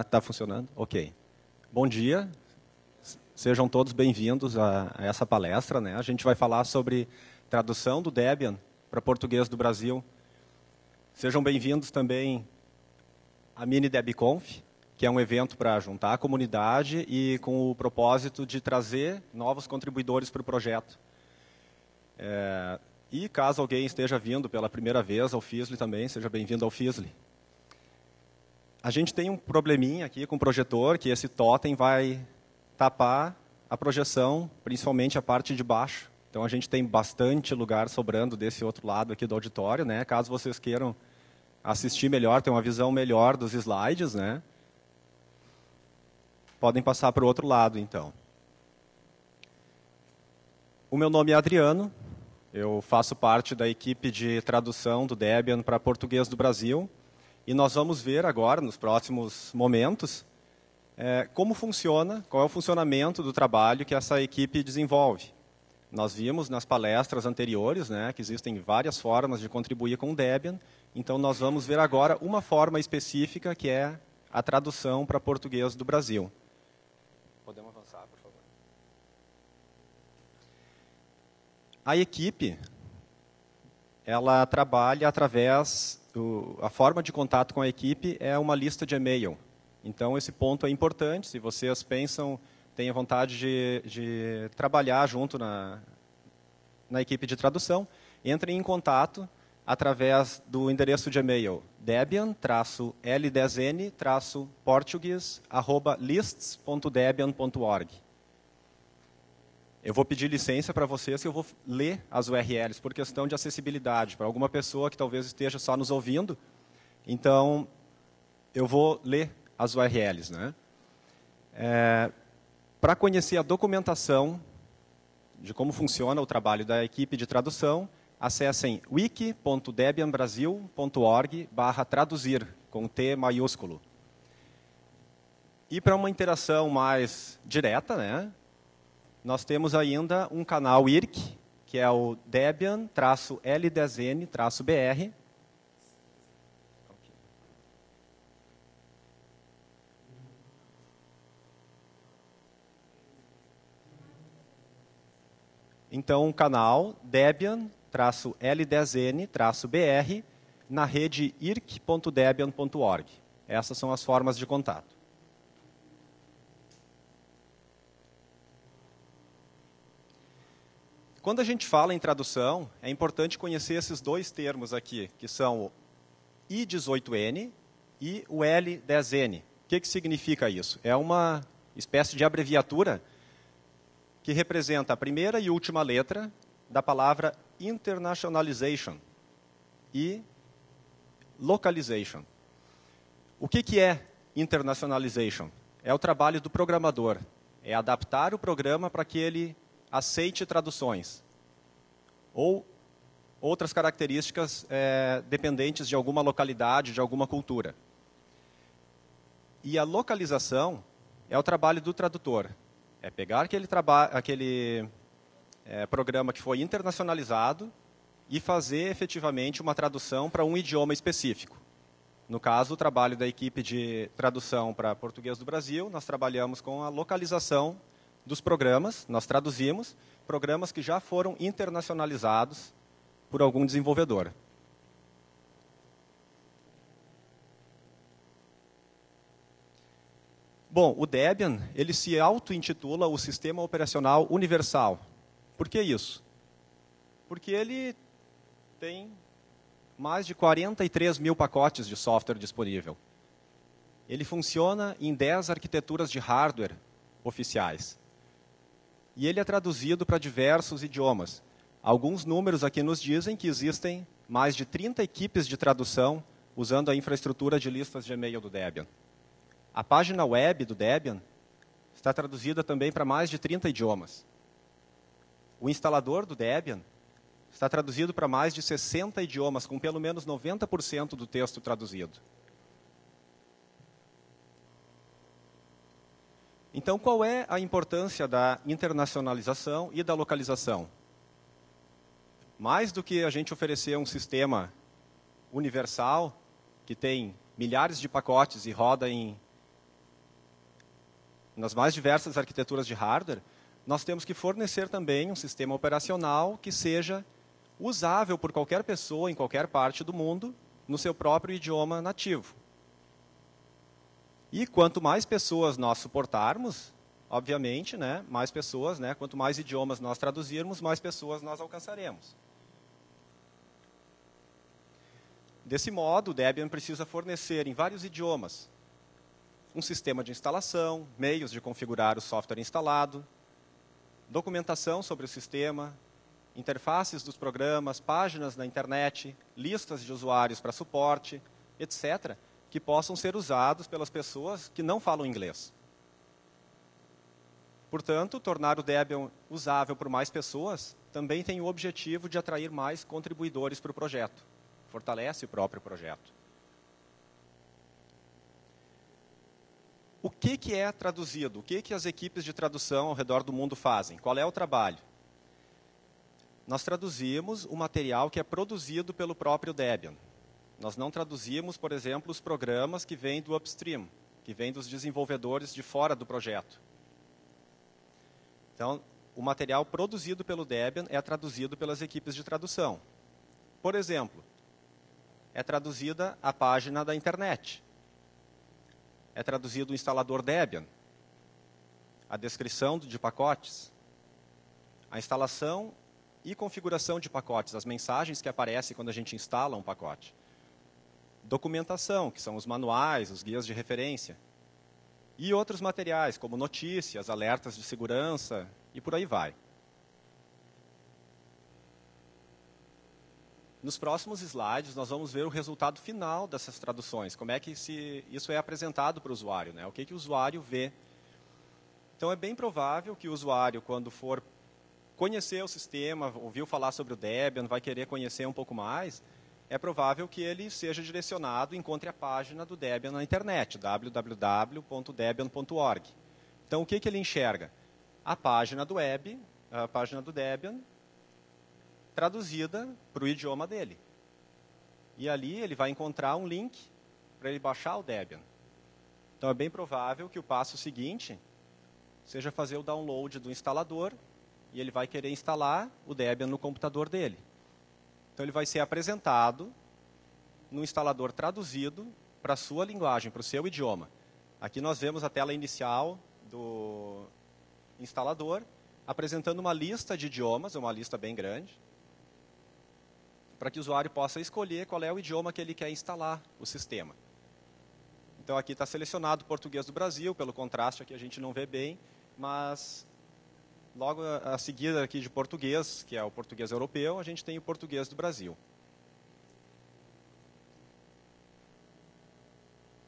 Tá funcionando? Ok. Bom dia. Sejam todos bem-vindos a essa palestra, né? A gente vai falar sobre tradução do Debian para português do Brasil. Sejam bem-vindos também à Mini DebConf, que é um evento para juntar a comunidade e com o propósito de trazer novos contribuidores para o projeto. E caso alguém esteja vindo pela primeira vez ao FISLI também, seja bem-vindo ao FISLI. A gente tem um probleminha aqui com o projetor, que esse totem vai tapar a projeção, principalmente a parte de baixo. Então, a gente tem bastante lugar sobrando desse outro lado aqui do auditório, né? Caso vocês queiram assistir melhor, ter uma visão melhor dos slides, né? Podem passar para o outro lado, então. O meu nome é Adriano, eu faço parte da equipe de tradução do Debian para português do Brasil, e nós vamos ver agora, nos próximos momentos, como funciona, qual é o funcionamento do trabalho que essa equipe desenvolve. Nós vimos nas palestras anteriores, né, que existem várias formas de contribuir com o Debian, então nós vamos ver agora uma forma específica, que é a tradução para português do Brasil. Podemos avançar, por favor? A equipe, ela trabalha através... A forma de contato com a equipe é uma lista de e-mail. Então, esse ponto é importante. Se vocês pensam, têm a vontade de trabalhar junto na equipe de tradução, entrem em contato através do endereço de e-mail debian-l10n-portuguese@lists.debian.org. Eu vou pedir licença para vocês que eu vou ler as URLs por questão de acessibilidade, para alguma pessoa que talvez esteja só nos ouvindo. Então, eu vou ler as URLs, né? Para conhecer a documentação de como funciona o trabalho da equipe de tradução, acessem wiki.debianbrasil.org/traduzir, com T maiúsculo. E para uma interação mais direta, né? Nós temos ainda um canal IRC, que é o Debian-L10N-BR. Então, o canal Debian-L10N-BR na rede irc.debian.org. Essas são as formas de contato. Quando a gente fala em tradução, é importante conhecer esses dois termos aqui, que são o I18N e o L10N. O que significa isso? É uma espécie de abreviatura que representa a primeira e última letra da palavra internationalization e localization. O que é internationalization? É o trabalho do programador. É adaptar o programa para que ele aceite traduções ou outras características dependentes de alguma localidade, de alguma cultura. E a localização é o trabalho do tradutor. É pegar aquele programa que foi internacionalizado e fazer efetivamente uma tradução para um idioma específico. No caso, o trabalho da equipe de tradução para português do Brasil, nós trabalhamos com a localização dos programas, nós traduzimos programas que já foram internacionalizados por algum desenvolvedor. Bom, o Debian, ele se auto-intitula o Sistema Operacional Universal. Por que isso? Porque ele tem mais de 43 mil pacotes de software disponível. Ele funciona em 10 arquiteturas de hardware oficiais. E ele é traduzido para diversos idiomas. Alguns números aqui nos dizem que existem mais de 30 equipes de tradução usando a infraestrutura de listas de e-mail do Debian. A página web do Debian está traduzida também para mais de 30 idiomas. O instalador do Debian está traduzido para mais de 60 idiomas, com pelo menos 90% do texto traduzido. Então, qual é a importância da internacionalização e da localização? Mais do que a gente oferecer um sistema universal, que tem milhares de pacotes e roda em nas mais diversas arquiteturas de hardware, nós temos que fornecer também um sistema operacional que seja usável por qualquer pessoa em qualquer parte do mundo no seu próprio idioma nativo. E quanto mais pessoas nós suportarmos, obviamente, né, mais pessoas, né, quanto mais idiomas nós traduzirmos, mais pessoas nós alcançaremos. Desse modo, o Debian precisa fornecer em vários idiomas um sistema de instalação, meios de configurar o software instalado, documentação sobre o sistema, interfaces dos programas, páginas na internet, listas de usuários para suporte, etc., que possam ser usados pelas pessoas que não falam inglês. Portanto, tornar o Debian usável por mais pessoas também tem o objetivo de atrair mais contribuidores para o projeto. Fortalece o próprio projeto. O que é traduzido? O que as equipes de tradução ao redor do mundo fazem? Qual é o trabalho? Nós traduzimos o material que é produzido pelo próprio Debian. Nós não traduzimos, por exemplo, os programas que vêm do upstream, que vêm dos desenvolvedores de fora do projeto. Então, o material produzido pelo Debian é traduzido pelas equipes de tradução. Por exemplo, é traduzida a página da internet. É traduzido o instalador Debian, a descrição de pacotes, a instalação e configuração de pacotes, as mensagens que aparecem quando a gente instala um pacote. Documentação, que são os manuais, os guias de referência. E outros materiais, como notícias, alertas de segurança e por aí vai. Nos próximos slides, nós vamos ver o resultado final dessas traduções, como é que isso é apresentado para o usuário, né? O que o usuário vê. Então, é bem provável que o usuário, quando for conhecer o sistema, ouviu falar sobre o Debian, vai querer conhecer um pouco mais, é provável que ele seja direcionado e encontre a página do Debian na internet, www.debian.org. Então, o que ele enxerga? A página do web, a página do Debian, traduzida para o idioma dele. E ali ele vai encontrar um link para ele baixar o Debian. Então, é bem provável que o passo seguinte seja fazer o download do instalador e ele vai querer instalar o Debian no computador dele. Então, ele vai ser apresentado no instalador traduzido para a sua linguagem, para o seu idioma. Aqui nós vemos a tela inicial do instalador, apresentando uma lista de idiomas, uma lista bem grande, para que o usuário possa escolher qual é o idioma que ele quer instalar o sistema. Então, aqui está selecionado o português do Brasil, pelo contraste aqui a gente não vê bem, mas logo a seguir aqui de português, que é o português europeu, a gente tem o português do Brasil.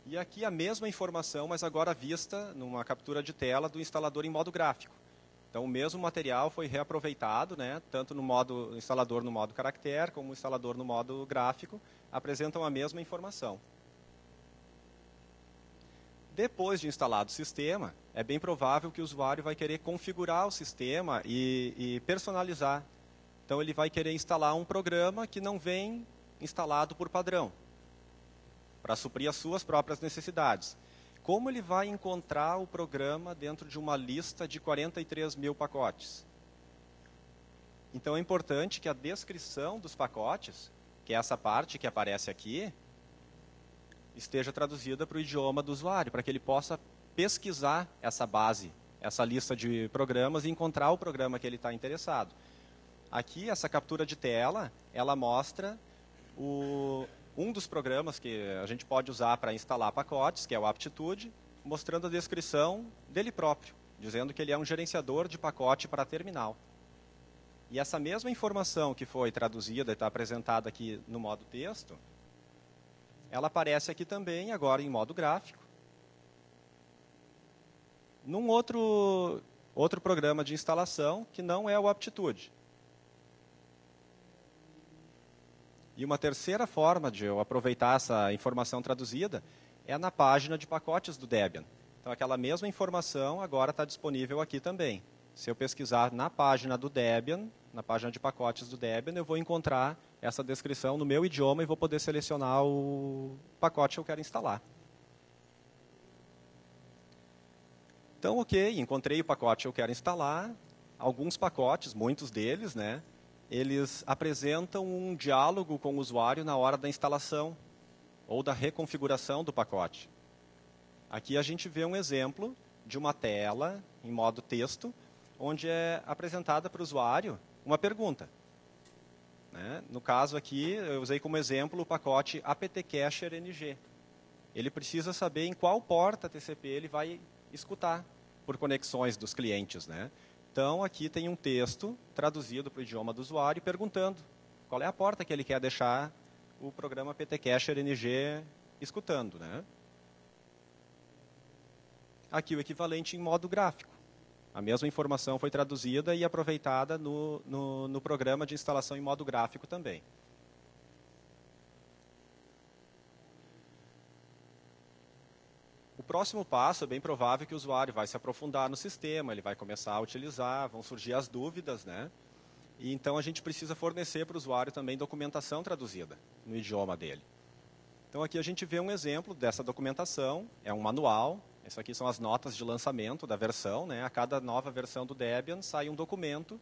E aqui a mesma informação, mas agora vista numa captura de tela do instalador em modo gráfico. Então, o mesmo material foi reaproveitado, né, tanto no modo instalador no modo caractere, como o instalador no modo gráfico, apresentam a mesma informação. Depois de instalado o sistema, é bem provável que o usuário vai querer configurar o sistema e personalizar. Então, ele vai querer instalar um programa que não vem instalado por padrão, para suprir as suas próprias necessidades. Como ele vai encontrar o programa dentro de uma lista de 43 mil pacotes? Então, é importante que a descrição dos pacotes, que é essa parte que aparece aqui, esteja traduzida para o idioma do usuário, para que ele possa pesquisar essa base, essa lista de programas e encontrar o programa que ele está interessado. Aqui, essa captura de tela, ela mostra um dos programas que a gente pode usar para instalar pacotes, que é o Aptitude, mostrando a descrição dele próprio, dizendo que ele é um gerenciador de pacote para terminal. E essa mesma informação que foi traduzida e está apresentada aqui no modo texto, ela aparece aqui também, agora em modo gráfico, num outro programa de instalação que não é o Aptitude. E uma terceira forma de eu aproveitar essa informação traduzida é na página de pacotes do Debian. Então, aquela mesma informação agora está disponível aqui também. Se eu pesquisar na página do Debian, na página de pacotes do Debian, eu vou encontrar essa descrição no meu idioma e vou poder selecionar o pacote que eu quero instalar. Então, ok, encontrei o pacote que eu quero instalar. Alguns pacotes, muitos deles, né, eles apresentam um diálogo com o usuário na hora da instalação ou da reconfiguração do pacote. Aqui a gente vê um exemplo de uma tela em modo texto, onde é apresentada para o usuário uma pergunta. Né? No caso aqui, eu usei como exemplo o pacote apt-cacher ng. Ele precisa saber em qual porta TCP ele vai escutar por conexões dos clientes. Né? Então, aqui tem um texto traduzido para o idioma do usuário perguntando qual é a porta que ele quer deixar o programa apt-cacher ng escutando. Né? Aqui o equivalente em modo gráfico. A mesma informação foi traduzida e aproveitada no programa de instalação em modo gráfico também. O próximo passo é bem provável que o usuário vai se aprofundar no sistema, ele vai começar a utilizar, vão surgir as dúvidas, né? E então a gente precisa fornecer para o usuário também documentação traduzida no idioma dele. Então aqui a gente vê um exemplo dessa documentação, é um manual. Isso aqui são as notas de lançamento da versão. Né? A cada nova versão do Debian sai um documento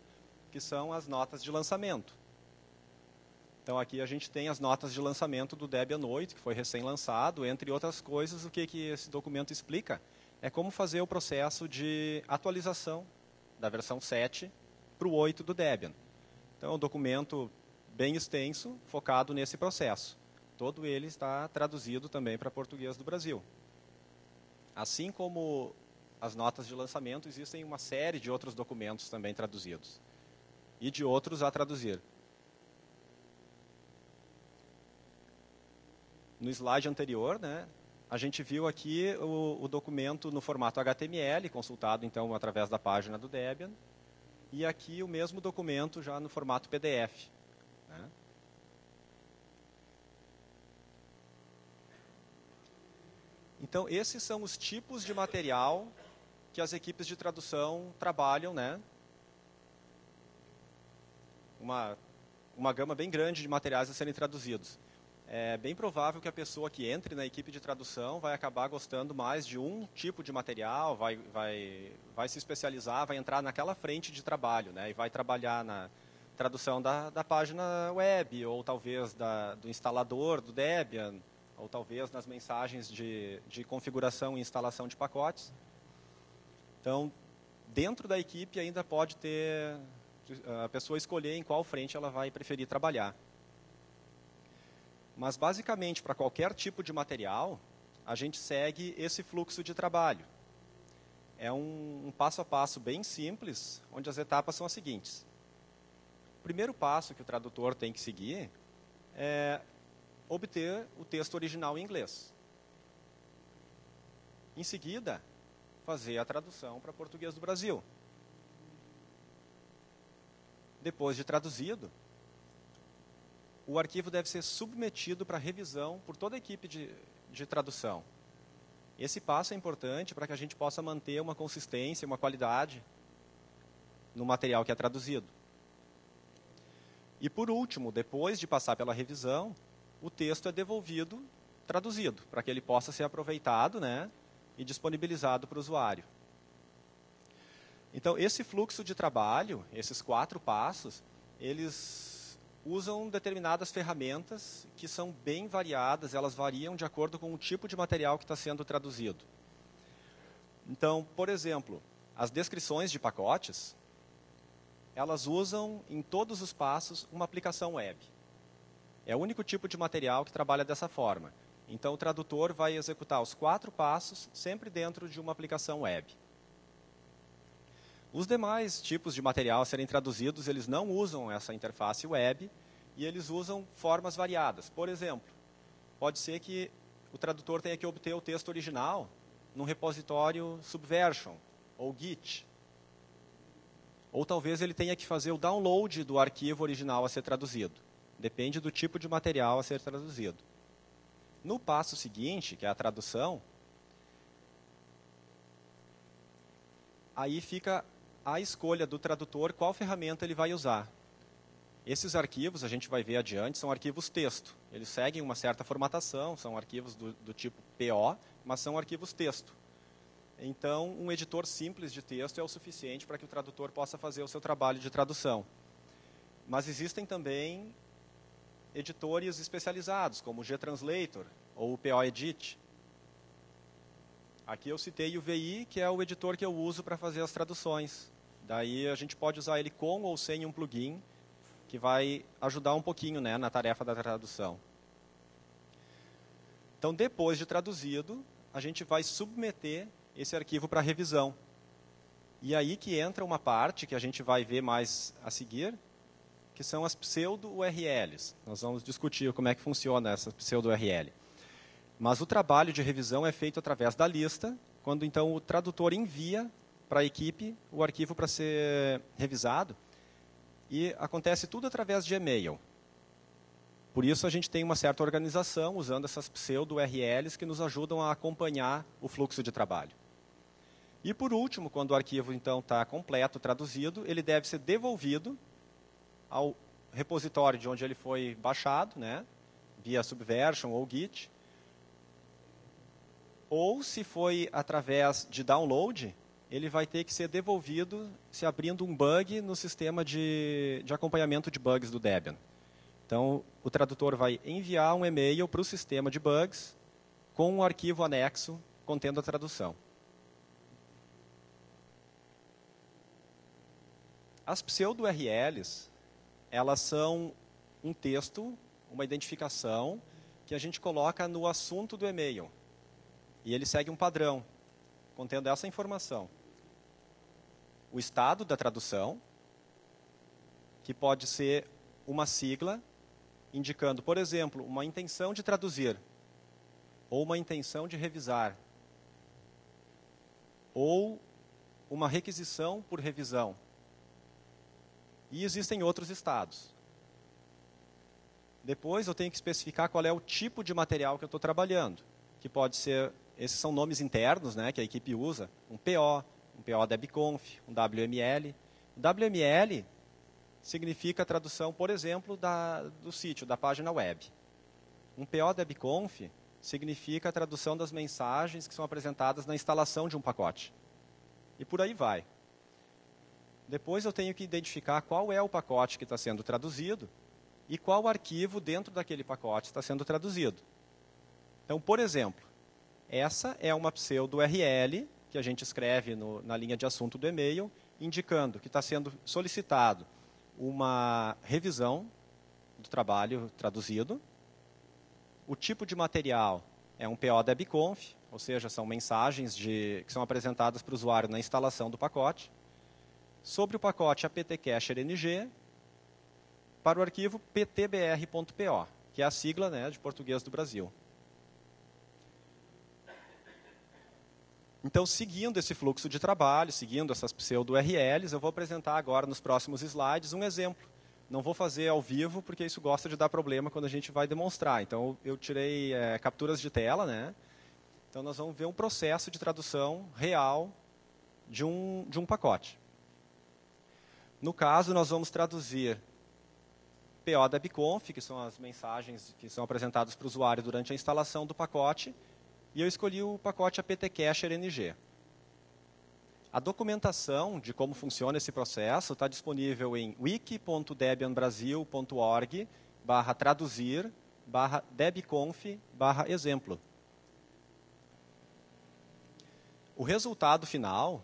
que são as notas de lançamento. Então aqui a gente tem as notas de lançamento do Debian 8, que foi recém-lançado. Entre outras coisas, o que esse documento explica é como fazer o processo de atualização da versão 7 para o 8 do Debian. Então é um documento bem extenso, focado nesse processo. Todo ele está traduzido também para português do Brasil. Assim como as notas de lançamento, existem uma série de outros documentos também traduzidos. E de outros a traduzir. No slide anterior, né, a gente viu aqui o documento no formato HTML, consultado então através da página do Debian. E aqui o mesmo documento já no formato PDF. Né. Então, esses são os tipos de material que as equipes de tradução trabalham, né? Uma gama bem grande de materiais a serem traduzidos. É bem provável que a pessoa que entre na equipe de tradução vai acabar gostando mais de um tipo de material, vai se especializar, vai entrar naquela frente de trabalho, né? E vai trabalhar na tradução da página web, ou talvez do instalador do Debian, ou talvez nas mensagens de configuração e instalação de pacotes. Então, dentro da equipe ainda pode ter a pessoa escolher em qual frente ela vai preferir trabalhar. Mas, basicamente, para qualquer tipo de material, a gente segue esse fluxo de trabalho. É um passo a passo bem simples, onde as etapas são as seguintes. O primeiro passo que o tradutor tem que seguir é obter o texto original em inglês. Em seguida, fazer a tradução para português do Brasil. Depois de traduzido, o arquivo deve ser submetido para revisão por toda a equipe de tradução. Esse passo é importante para que a gente possa manter uma consistência, uma qualidade no material que é traduzido. E, por último, depois de passar pela revisão, o texto é devolvido, traduzido, para que ele possa ser aproveitado, né, e disponibilizado para o usuário. Então, esse fluxo de trabalho, esses 4 passos, eles usam determinadas ferramentas que são bem variadas, elas variam de acordo com o tipo de material que está sendo traduzido. Então, por exemplo, as descrições de pacotes, elas usam em todos os passos uma aplicação web. É o único tipo de material que trabalha dessa forma. Então, o tradutor vai executar os 4 passos sempre dentro de uma aplicação web. Os demais tipos de material a serem traduzidos, eles não usam essa interface web e eles usam formas variadas. Por exemplo, pode ser que o tradutor tenha que obter o texto original num repositório Subversion ou Git. Ou talvez ele tenha que fazer o download do arquivo original a ser traduzido. Depende do tipo de material a ser traduzido. No passo seguinte, que é a tradução, aí fica a escolha do tradutor qual ferramenta ele vai usar. Esses arquivos, a gente vai ver adiante, são arquivos texto. Eles seguem uma certa formatação, são arquivos do tipo PO, mas são arquivos texto. Então, um editor simples de texto é o suficiente para que o tradutor possa fazer o seu trabalho de tradução. Mas existem também editores especializados, como o Gtranslator ou o POEdit. Aqui eu citei o VI, que é o editor que eu uso para fazer as traduções. Daí a gente pode usar ele com ou sem um plugin, que vai ajudar um pouquinho, né, na tarefa da tradução. Então, depois de traduzido, a gente vai submeter esse arquivo para revisão. E aí que entra uma parte que a gente vai ver mais a seguir, que são as pseudo-URLs. Nós vamos discutir como é que funciona essa pseudo-URL. Mas o trabalho de revisão é feito através da lista, quando então o tradutor envia para a equipe o arquivo para ser revisado, e acontece tudo através de e-mail. Por isso a gente tem uma certa organização usando essas pseudo-URLs que nos ajudam a acompanhar o fluxo de trabalho. E por último, quando o arquivo então está completo, traduzido, ele deve ser devolvido ao repositório de onde ele foi baixado, né, via Subversion ou Git. Ou, se foi através de download, ele vai ter que ser devolvido se abrindo um bug no sistema de acompanhamento de bugs do Debian. Então, o tradutor vai enviar um e-mail para o sistema de bugs com um arquivo anexo contendo a tradução. As pseudo-URLs, elas são um texto, uma identificação, que a gente coloca no assunto do e-mail. E ele segue um padrão, contendo essa informação. O estado da tradução, que pode ser uma sigla, indicando, por exemplo, uma intenção de traduzir, ou uma intenção de revisar, ou uma requisição por revisão. E existem outros estados. Depois eu tenho que especificar qual é o tipo de material que eu estou trabalhando, que pode ser, esses são nomes internos, né, que a equipe usa, um PO debconf, um WML. O WML significa a tradução, por exemplo, do sítio, da página web. Um PO debconf significa a tradução das mensagens que são apresentadas na instalação de um pacote. E por aí vai. Depois eu tenho que identificar qual é o pacote que está sendo traduzido e qual arquivo dentro daquele pacote está sendo traduzido. Então, por exemplo, essa é uma pseudo-URL que a gente escreve na linha de assunto do e-mail, indicando que está sendo solicitado uma revisão do trabalho traduzido. O tipo de material é um PO debconf, ou seja, são mensagens que são apresentadas para o usuário na instalação do pacote. Sobre o pacote apt-cacher-ng, para o arquivo ptbr.po, que é a sigla, né, de português do Brasil. Então, seguindo esse fluxo de trabalho, seguindo essas pseudo-URLs, eu vou apresentar agora nos próximos slides um exemplo. Não vou fazer ao vivo, porque isso gosta de dar problema quando a gente vai demonstrar. Então, eu tirei capturas de tela, né? Então, nós vamos ver um processo de tradução real de um pacote. No caso, nós vamos traduzir PO debconf, que são as mensagens que são apresentadas para o usuário durante a instalação do pacote, e eu escolhi o pacote apt-cacher-ng. A documentação de como funciona esse processo está disponível em wiki.debian.brasil.org/traduzir/debconf/exemplo. O resultado final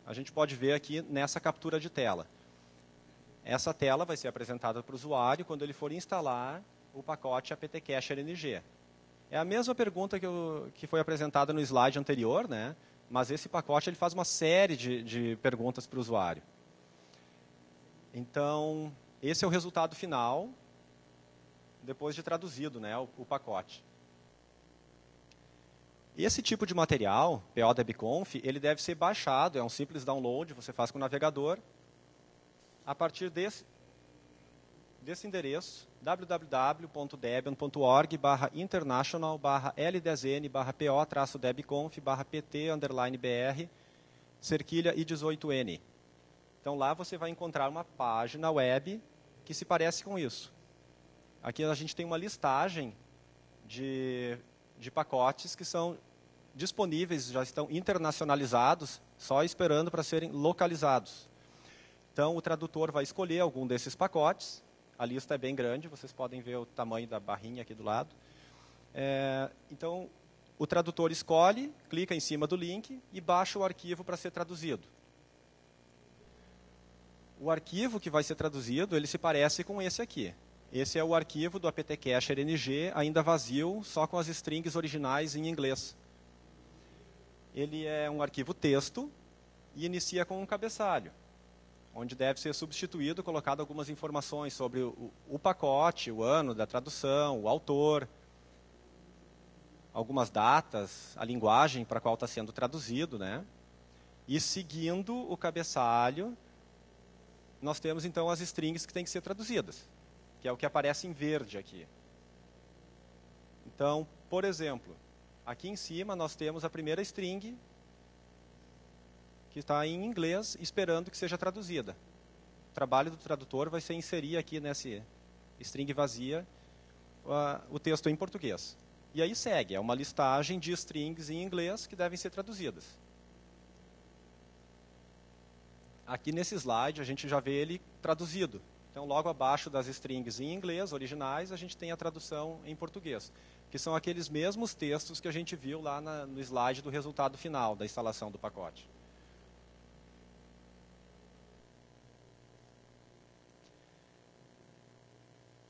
a gente pode ver aqui nessa captura de tela. Essa tela vai ser apresentada para o usuário quando ele for instalar o pacote apt-cacher-ng. É a mesma pergunta que foi apresentada no slide anterior, né? Mas esse pacote ele faz uma série de perguntas para o usuário. Então, esse é o resultado final, depois de traduzido, né, o pacote. Esse tipo de material, PO debconf, ele deve ser baixado, é um simples download, você faz com o navegador, a partir desse endereço, www.debian.org/international/l10n/po-debconf/pt_br cerquilha i18n. Então, lá você vai encontrar uma página web que se parece com isso. Aqui a gente tem uma listagem de pacotes que são disponíveis, já estão internacionalizados, só esperando para serem localizados. Então, o tradutor vai escolher algum desses pacotes. A lista é bem grande, vocês podem ver o tamanho da barrinha aqui do lado. Então, o tradutor escolhe, clica em cima do link e baixa o arquivo para ser traduzido. O arquivo que vai ser traduzido, ele se parece com esse aqui. Esse é o arquivo do apt-cache RNG, ainda vazio, só com as strings originais em inglês. Ele é um arquivo texto e inicia com um cabeçalho, onde deve ser substituído, colocado algumas informações sobre o pacote, o ano da tradução, o autor, algumas datas, a linguagem para a qual está sendo traduzido, né? E seguindo o cabeçalho, nós temos então as strings que têm que ser traduzidas, que é o que aparece em verde aqui. Então, por exemplo, aqui em cima nós temos a primeira string, que está em inglês, esperando que seja traduzida. O trabalho do tradutor vai ser inserir aqui nessa string vazia o texto em português. E aí segue, é uma listagem de strings em inglês que devem ser traduzidas. Aqui nesse slide a gente já vê ele traduzido. Então, logo abaixo das strings em inglês, originais, a gente tem a tradução em português, que são aqueles mesmos textos que a gente viu lá no slide do resultado final da instalação do pacote.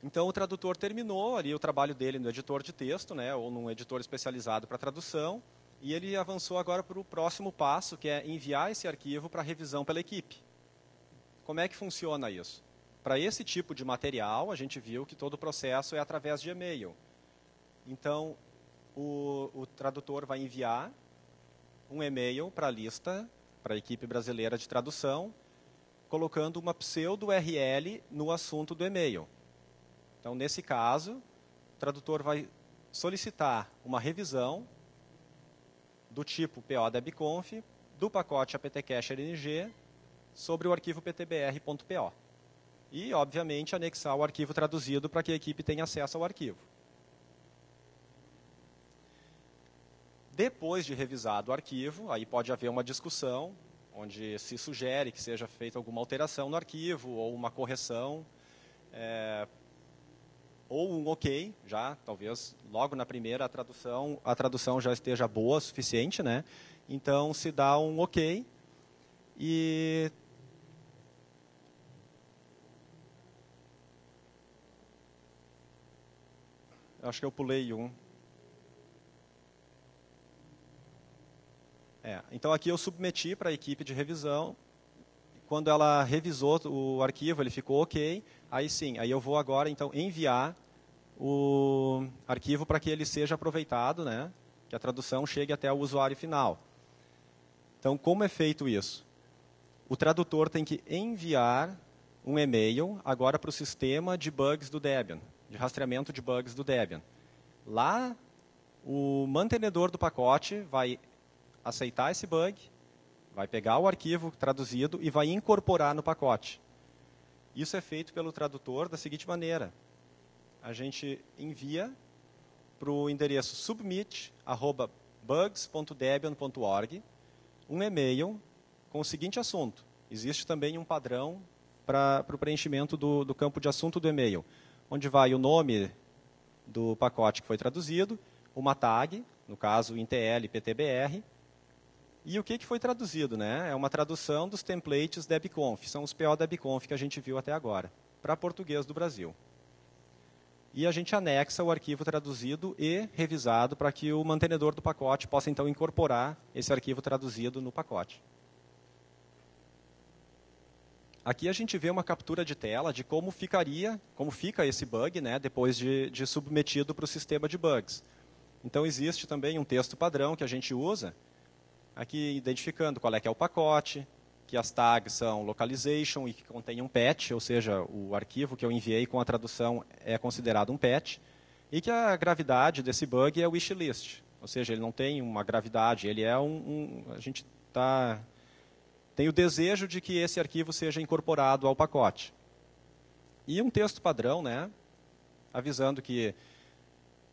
Então, o tradutor terminou ali o trabalho dele no editor de texto, né, ou num editor especializado para tradução, e ele avançou agora para o próximo passo, que é enviar esse arquivo para revisão pela equipe. Como é que funciona isso? Para esse tipo de material, a gente viu que todo o processo é através de e-mail. Então, o tradutor vai enviar um e-mail para a lista, para a equipe brasileira de tradução, colocando uma pseudo-URL no assunto do e-mail. Então, nesse caso, o tradutor vai solicitar uma revisão do tipo PO-debconf do pacote apt-cache RNG sobre o arquivo ptbr.po. E, obviamente, anexar o arquivo traduzido para que a equipe tenha acesso ao arquivo. Depois de revisado o arquivo, aí pode haver uma discussão, onde se sugere que seja feita alguma alteração no arquivo, ou uma correção, ou um ok, já, talvez logo na primeira a tradução já esteja boa o suficiente, né? Então, se dá um ok e acho que eu pulei um. Então, aqui eu submeti para a equipe de revisão. Quando ela revisou o arquivo, ele ficou ok. Aí sim, aí eu vou agora então enviar o arquivo para que ele seja aproveitado, né? Que a tradução chegue até o usuário final. Então, como é feito isso? O tradutor tem que enviar um e-mail agora para o sistema de bugs do Debian, de rastreamento de bugs do Debian. Lá, o mantenedor do pacote vai aceitar esse bug, vai pegar o arquivo traduzido e vai incorporar no pacote. Isso é feito pelo tradutor da seguinte maneira. A gente envia para o endereço submit@bugs.debian.org um e-mail com o seguinte assunto. Existe também um padrão para o preenchimento do campo de assunto do e-mail, onde vai o nome do pacote que foi traduzido, uma tag, no caso intl ptbr, e o que foi traduzido, né? É uma tradução dos templates debconf, são os PO debconf que a gente viu até agora, para português do Brasil. E a gente anexa o arquivo traduzido e revisado para que o mantenedor do pacote possa então incorporar esse arquivo traduzido no pacote. Aqui a gente vê uma captura de tela de como fica esse bug, né, depois de submetido para o sistema de bugs. Então existe também um texto padrão que a gente usa, aqui identificando qual é que é o pacote, que as tags são localization e que contém um patch, ou seja, o arquivo que eu enviei com a tradução é considerado um patch, e que a gravidade desse bug é o wishlist, ou seja, ele não tem uma gravidade, ele é a gente tem o desejo de que esse arquivo seja incorporado ao pacote. E um texto padrão, né,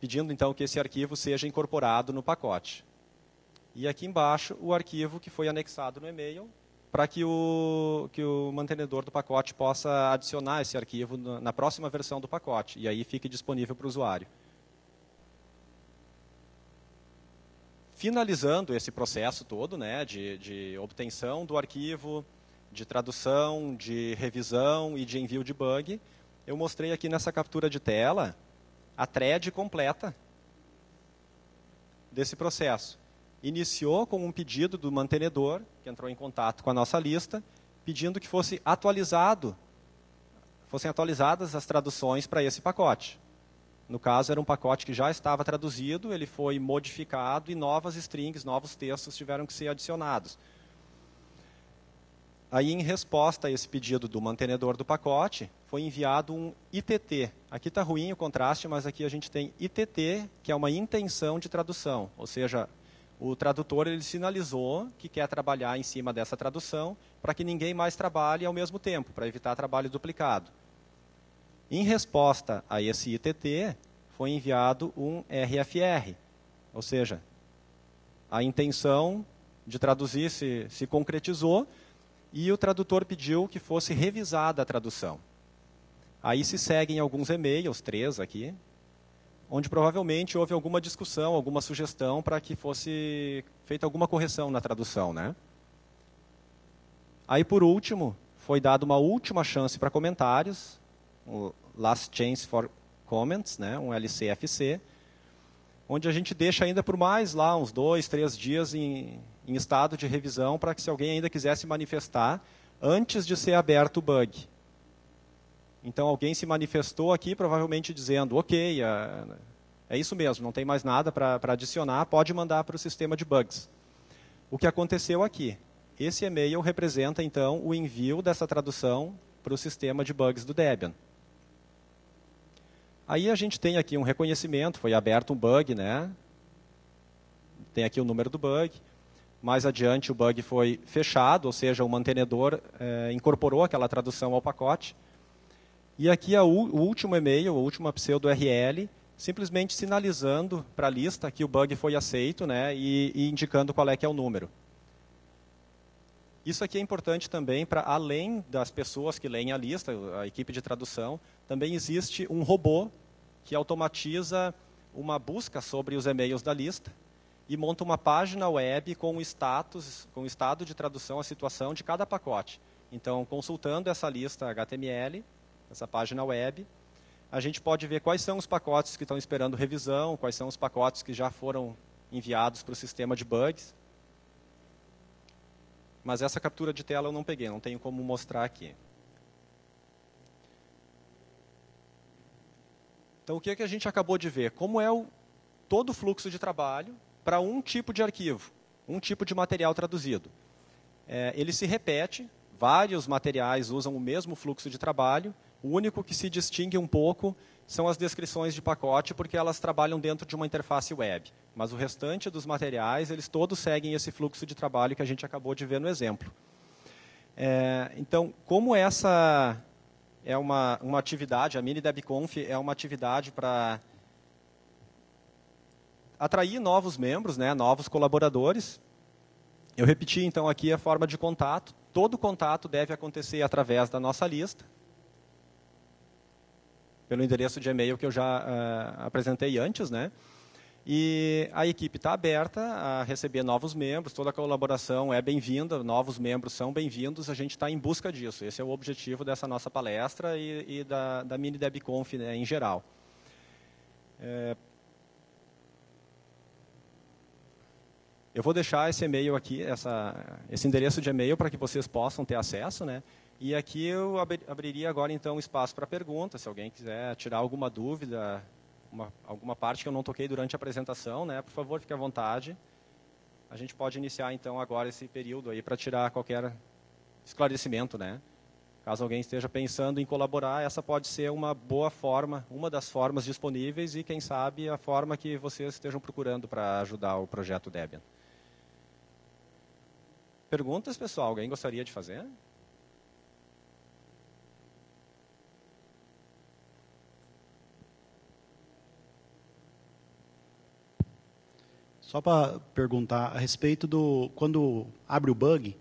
pedindo então que esse arquivo seja incorporado no pacote. E aqui embaixo o arquivo que foi anexado no e-mail para que o mantenedor do pacote possa adicionar esse arquivo na próxima versão do pacote, e aí fique disponível para o usuário. Finalizando esse processo todo, né, de obtenção do arquivo, de tradução, de revisão e de envio de bug, eu mostrei aqui nessa captura de tela a thread completa desse processo. Iniciou com um pedido do mantenedor, que entrou em contato com a nossa lista, pedindo que fossem atualizadas as traduções para esse pacote. No caso, era um pacote que já estava traduzido, ele foi modificado e novas strings, novos textos tiveram que ser adicionados. Aí, em resposta a esse pedido do mantenedor do pacote, foi enviado um ITT. Aqui está ruim o contraste, mas aqui a gente tem ITT, que é uma intenção de tradução, ou seja, o tradutor ele sinalizou que quer trabalhar em cima dessa tradução para que ninguém mais trabalhe ao mesmo tempo, para evitar trabalho duplicado. Em resposta a esse ITT, foi enviado um RFR, ou seja, a intenção de traduzir se concretizou e o tradutor pediu que fosse revisada a tradução. Aí se seguem alguns e-mails, 3 aqui, onde provavelmente houve alguma discussão, alguma sugestão para que fosse feita alguma correção na tradução, né? Aí, por último, foi dada uma última chance para comentários, o Last Chance for Comments, né? Um LCFC, onde a gente deixa ainda por mais lá uns 2, 3 dias em estado de revisão para que se alguém ainda quisesse manifestar antes de ser aberto o bug. Então, alguém se manifestou aqui, provavelmente dizendo, ok, é isso mesmo, não tem mais nada para adicionar, pode mandar para o sistema de bugs. O que aconteceu aqui? Esse e-mail representa, então, o envio dessa tradução para o sistema de bugs do Debian. Aí a gente tem aqui um reconhecimento, foi aberto um bug, né? Tem aqui o número do bug. Mais adiante o bug foi fechado, ou seja, o mantenedor incorporou aquela tradução ao pacote. E aqui o último e-mail, a última pseudo-URL, simplesmente sinalizando para a lista que o bug foi aceito, né, e indicando qual é que é o número. Isso aqui é importante também para, além das pessoas que leem a lista, a equipe de tradução, também existe um robô que automatiza uma busca sobre os e-mails da lista e monta uma página web com o status, com o estado de tradução, a situação de cada pacote. Então, consultando essa lista HTML, essa página web, a gente pode ver quais são os pacotes que estão esperando revisão, quais são os pacotes que já foram enviados para o sistema de bugs. Mas essa captura de tela eu não peguei, não tenho como mostrar aqui. Então, o que a gente acabou de ver? Como é todo o fluxo de trabalho para um tipo de arquivo, um tipo de material traduzido. Ele se repete, vários materiais usam o mesmo fluxo de trabalho, o único que se distingue um pouco são as descrições de pacote, porque elas trabalham dentro de uma interface web. Mas o restante dos materiais, eles todos seguem esse fluxo de trabalho que a gente acabou de ver no exemplo. Então, como essa é uma atividade, a MiniDebConf é uma atividade para atrair novos membros, né, novos colaboradores, eu repeti então aqui a forma de contato. Todo contato deve acontecer através da nossa lista, pelo endereço de e-mail que eu já apresentei antes, né? E a equipe está aberta a receber novos membros, toda a colaboração é bem-vinda, novos membros são bem-vindos, a gente está em busca disso. Esse é o objetivo dessa nossa palestra e da MiniDebConf, né, em geral. Eu vou deixar esse e-mail aqui, esse endereço de e-mail para que vocês possam ter acesso, né? E aqui eu abriria agora então espaço para perguntas, se alguém quiser tirar alguma dúvida, alguma parte que eu não toquei durante a apresentação, né? Por favor, fique à vontade. A gente pode iniciar então agora esse período aí para tirar qualquer esclarecimento, né? Caso alguém esteja pensando em colaborar, essa pode ser uma boa forma, uma das formas disponíveis e, quem sabe, a forma que vocês estejam procurando para ajudar o projeto Debian. Perguntas, pessoal? Alguém gostaria de fazer? Só para perguntar a respeito do... Quando abre o bug,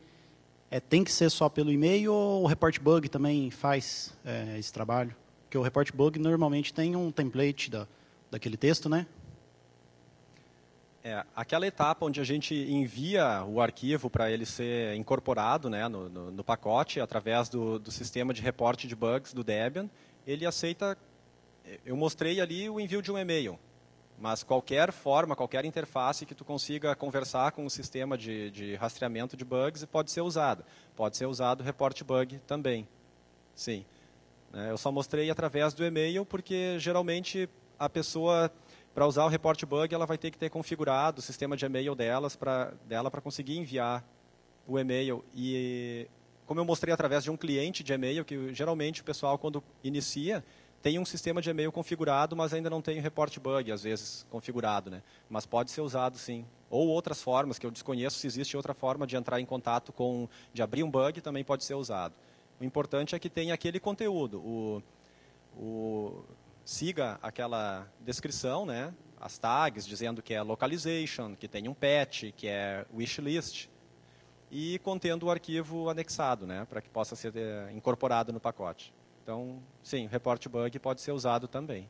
tem que ser só pelo e-mail ou o report bug também faz esse trabalho? Porque o report bug normalmente tem um template daquele texto, né? Aquela etapa onde a gente envia o arquivo para ele ser incorporado, né, no pacote, através do sistema de reporte de bugs do Debian, ele aceita... Eu mostrei ali o envio de um e-mail, mas qualquer forma, qualquer interface que tu consiga conversar com o sistema de rastreamento de bugs pode ser usado. Pode ser usado o report bug também, sim. Eu só mostrei através do e-mail porque, geralmente, a pessoa, para usar o report bug, ela vai ter que ter configurado o sistema de e-mail dela para conseguir enviar o e-mail. E, como eu mostrei através de um cliente de e-mail, que geralmente o pessoal, quando inicia, tem um sistema de e-mail configurado, mas ainda não tem o report bug, às vezes, configurado, né? Mas pode ser usado, sim. Ou outras formas, que eu desconheço se existe outra forma de entrar em contato de abrir um bug, também pode ser usado. O importante é que tenha aquele conteúdo. Siga aquela descrição, né? As tags, dizendo que é localization, que tem um patch, que é wishlist, e contendo o arquivo anexado, né? Para que possa ser incorporado no pacote. Então, sim, o report bug pode ser usado também.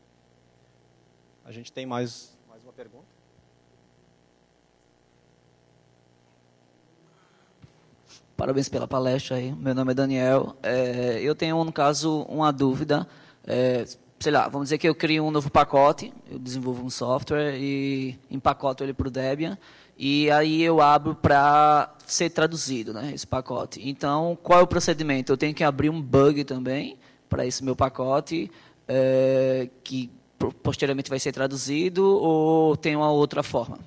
A gente tem mais uma pergunta? Parabéns pela palestra aí. Meu nome é Daniel. Eu tenho, no caso, uma dúvida. Sei lá, vamos dizer que eu crio um novo pacote, eu desenvolvo um software e empacoto ele para o Debian, e aí eu abro para ser traduzido, né, esse pacote. Então, qual é o procedimento? Eu tenho que abrir um bug também para esse meu pacote, que posteriormente vai ser traduzido, ou tem uma outra forma?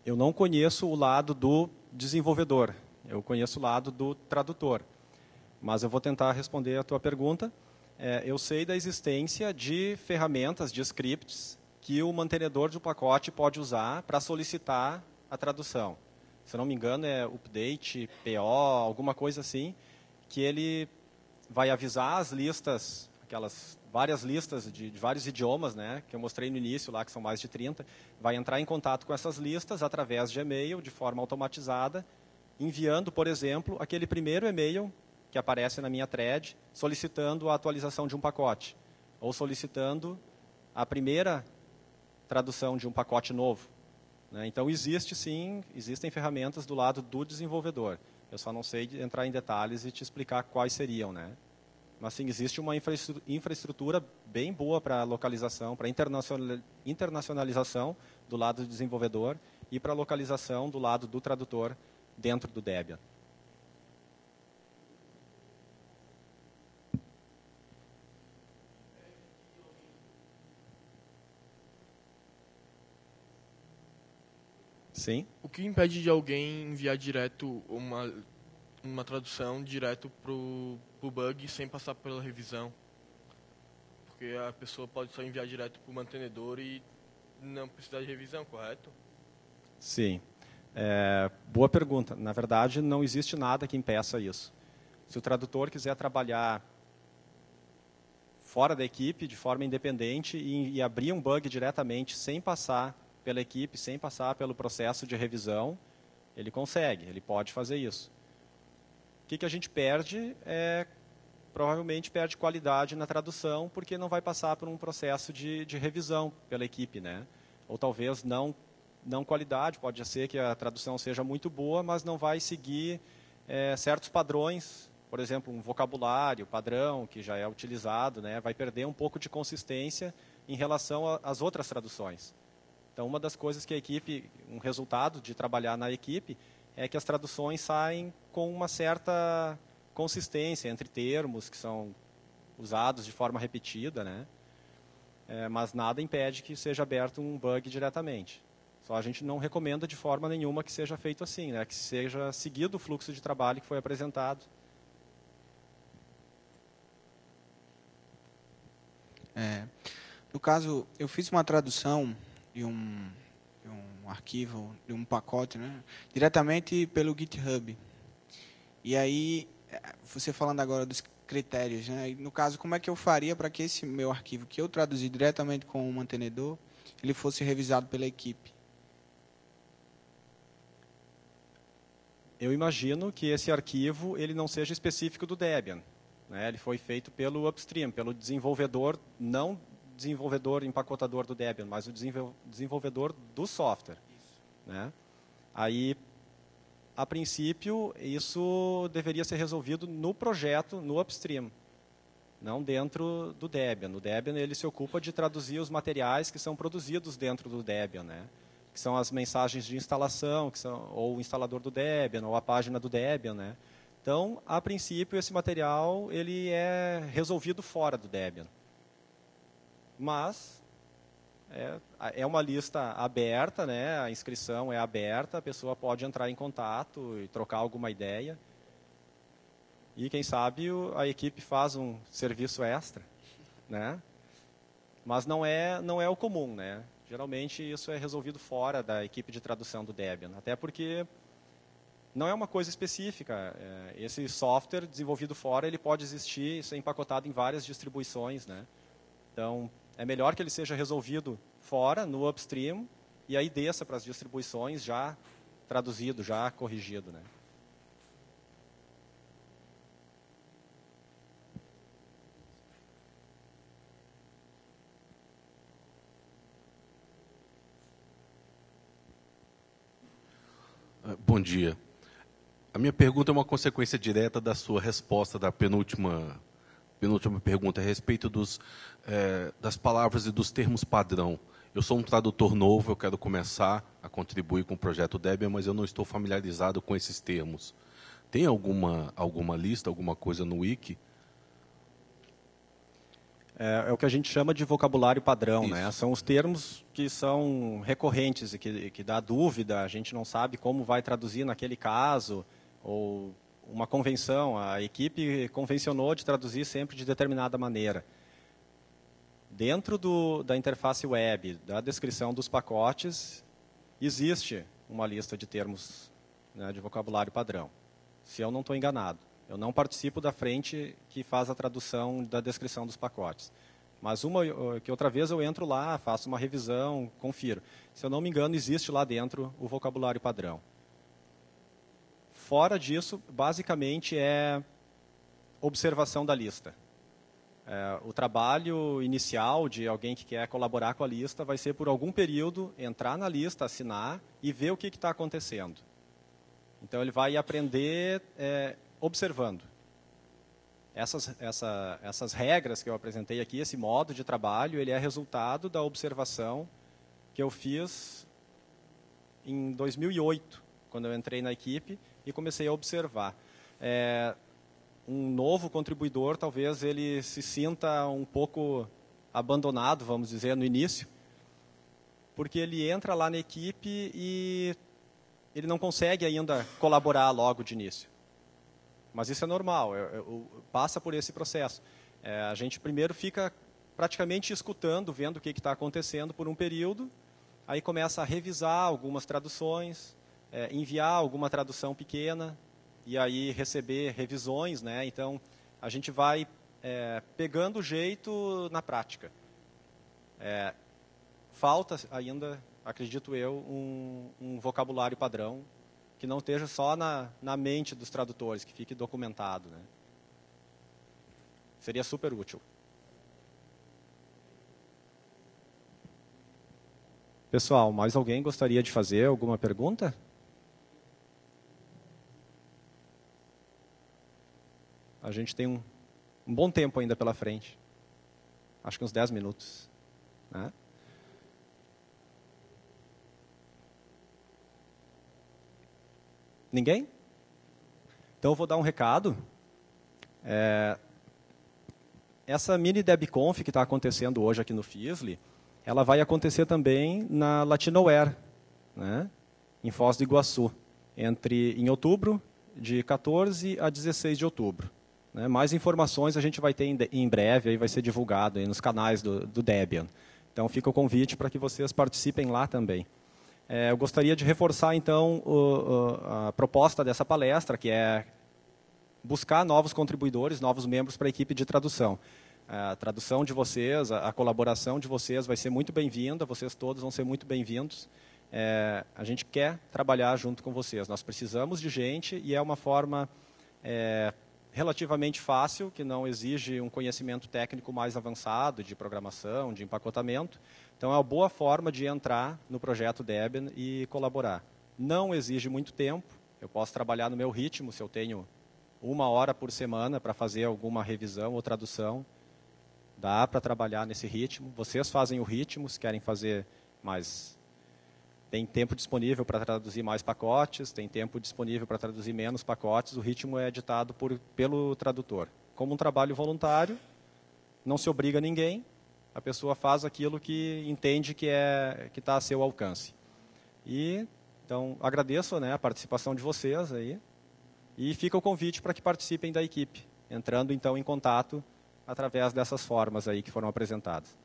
Eu não conheço o lado do desenvolvedor, eu conheço o lado do tradutor. Mas eu vou tentar responder a tua pergunta. Eu sei da existência de ferramentas, de scripts, que o mantenedor do pacote pode usar para solicitar a tradução. Se não me engano, é update, PO, alguma coisa assim, que ele vai avisar as listas, aquelas várias listas de vários idiomas, né, que eu mostrei no início, lá, que são mais de 30, vai entrar em contato com essas listas através de e-mail, de forma automatizada, enviando, por exemplo, aquele primeiro e-mail que aparece na minha thread, solicitando a atualização de um pacote, ou solicitando a primeira tradução de um pacote novo. Então, existem ferramentas do lado do desenvolvedor. Eu só não sei entrar em detalhes e te explicar quais seriam, né? Mas, sim, existe uma infraestrutura bem boa para localização, para internacionalização do lado do desenvolvedor e para localização do lado do tradutor dentro do Debian. Sim. O que impede de alguém enviar direto uma tradução direto para o bug sem passar pela revisão? Porque a pessoa pode só enviar direto para o mantenedor e não precisar de revisão, correto? Sim. Boa pergunta. Na verdade, não existe nada que impeça isso. Se o tradutor quiser trabalhar fora da equipe, de forma independente, e abrir um bug diretamente sem passar pela equipe, sem passar pelo processo de revisão, ele consegue, ele pode fazer isso. O que a gente perde provavelmente perde qualidade na tradução, porque não vai passar por um processo de revisão pela equipe, né? Ou talvez não qualidade, pode ser que a tradução seja muito boa, mas não vai seguir certos padrões, por exemplo, um vocabulário padrão que já é utilizado, né? Vai perder um pouco de consistência em relação às outras traduções. Então, uma das coisas que a equipe, um resultado de trabalhar na equipe, é que as traduções saem com uma certa consistência entre termos que são usados de forma repetida, né? Mas nada impede que seja aberto um bug diretamente. Só a gente não recomenda de forma nenhuma que seja feito assim, né? Que seja seguido o fluxo de trabalho que foi apresentado. No caso, eu fiz uma tradução de um arquivo, de um pacote, né, diretamente pelo GitHub. E aí, você falando agora dos critérios, né, no caso, como é que eu faria para que esse meu arquivo que eu traduzi diretamente com o mantenedor, ele fosse revisado pela equipe? Eu imagino que esse arquivo ele não seja específico do Debian, né? Ele foi feito pelo upstream, pelo desenvolvedor, não desenvolvedor empacotador do Debian, mas o desenvolvedor do software, né? Aí, a princípio, isso deveria ser resolvido no projeto, no upstream, não dentro do Debian. O Debian ele se ocupa de traduzir os materiais que são produzidos dentro do Debian, né? Que são as mensagens de instalação, ou o instalador do Debian, ou a página do Debian, né? Então, a princípio, esse material ele é resolvido fora do Debian. Mas é uma lista aberta, né? A inscrição é aberta, a pessoa pode entrar em contato e trocar alguma ideia. E, quem sabe, a equipe faz um serviço extra, né? Mas não é o comum, né? Geralmente, isso é resolvido fora da equipe de tradução do Debian, até porque não é uma coisa específica. Esse software desenvolvido fora, ele pode existir e ser empacotado em várias distribuições, né? Então, é melhor que ele seja resolvido fora, no upstream, e aí desça para as distribuições já traduzido, já corrigido, né? Bom dia. A minha pergunta é uma consequência direta da sua resposta da penúltima pergunta a respeito das palavras e dos termos padrão. Eu sou um tradutor novo, eu quero começar a contribuir com o projeto Debian, mas eu não estou familiarizado com esses termos. Tem alguma lista, alguma coisa no Wiki? É o que a gente chama de vocabulário padrão, né? São os termos que são recorrentes e que dá dúvida, a gente não sabe como vai traduzir naquele caso, ou uma convenção, a equipe convencionou de traduzir sempre de determinada maneira. Dentro da interface web, da descrição dos pacotes, existe uma lista de termos, né, de vocabulário padrão, se eu não estou enganado. Eu não participo da frente que faz a tradução da descrição dos pacotes. Mas que outra vez eu entro lá, faço uma revisão, confiro. Se eu não me engano, existe lá dentro o vocabulário padrão. Fora disso, basicamente é observação da lista. O trabalho inicial de alguém que quer colaborar com a lista vai ser, por algum período, entrar na lista, assinar e ver o que está acontecendo. Então, ele vai aprender observando. Essas regras que eu apresentei aqui, esse modo de trabalho, ele é resultado da observação que eu fiz em 2008, quando eu entrei na equipe e comecei a observar. Um novo contribuidor, talvez ele se sinta um pouco abandonado, vamos dizer, no início, porque ele entra lá na equipe e ele não consegue ainda colaborar logo de início. Mas isso é normal, passa por esse processo. A gente primeiro fica praticamente escutando, vendo o que está acontecendo por um período, aí começa a revisar algumas traduções, enviar alguma tradução pequena, e aí receber revisões, né? Então, a gente vai pegando o jeito na prática. Falta ainda, acredito eu, um vocabulário padrão que não esteja só na mente dos tradutores, que fique documentado, né? Seria super útil. Pessoal, mais alguém gostaria de fazer alguma pergunta? A gente tem um bom tempo ainda pela frente. Acho que uns 10 minutos. Né? Ninguém? Então, eu vou dar um recado. Essa mini DebConf que está acontecendo hoje aqui no FISLE, ela vai acontecer também na Latinoware, né? Em Foz do Iguaçu, em outubro, de 14 a 16 de outubro. Né? Mais informações a gente vai ter em breve, aí vai ser divulgado aí nos canais do Debian. Então, fica o convite para que vocês participem lá também. Eu gostaria de reforçar, então, a proposta dessa palestra, que é buscar novos contribuidores, novos membros para a equipe de tradução. A tradução de vocês, a colaboração de vocês vai ser muito bem-vinda, vocês todos vão ser muito bem-vindos. A gente quer trabalhar junto com vocês, nós precisamos de gente e é uma forma relativamente fácil, que não exige um conhecimento técnico mais avançado de programação, de empacotamento. Então, é uma boa forma de entrar no projeto Debian e colaborar. Não exige muito tempo, eu posso trabalhar no meu ritmo, se eu tenho 1 hora por semana para fazer alguma revisão ou tradução, dá para trabalhar nesse ritmo. Vocês fazem o ritmo, se querem fazer mais... Tem tempo disponível para traduzir mais pacotes, tem tempo disponível para traduzir menos pacotes, o ritmo é editado pelo tradutor. Como um trabalho voluntário, não se obriga a ninguém, a pessoa faz aquilo que entende que está a seu alcance. Então, agradeço, né, a participação de vocês aí, e fica o convite para que participem da equipe, entrando então em contato através dessas formas aí que foram apresentadas.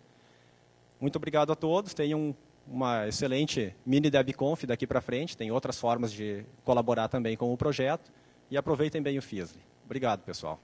Muito obrigado a todos, tenham uma excelente mini DebConf daqui para frente, tem outras formas de colaborar também com o projeto, e aproveitem bem o FISLE. Obrigado, pessoal.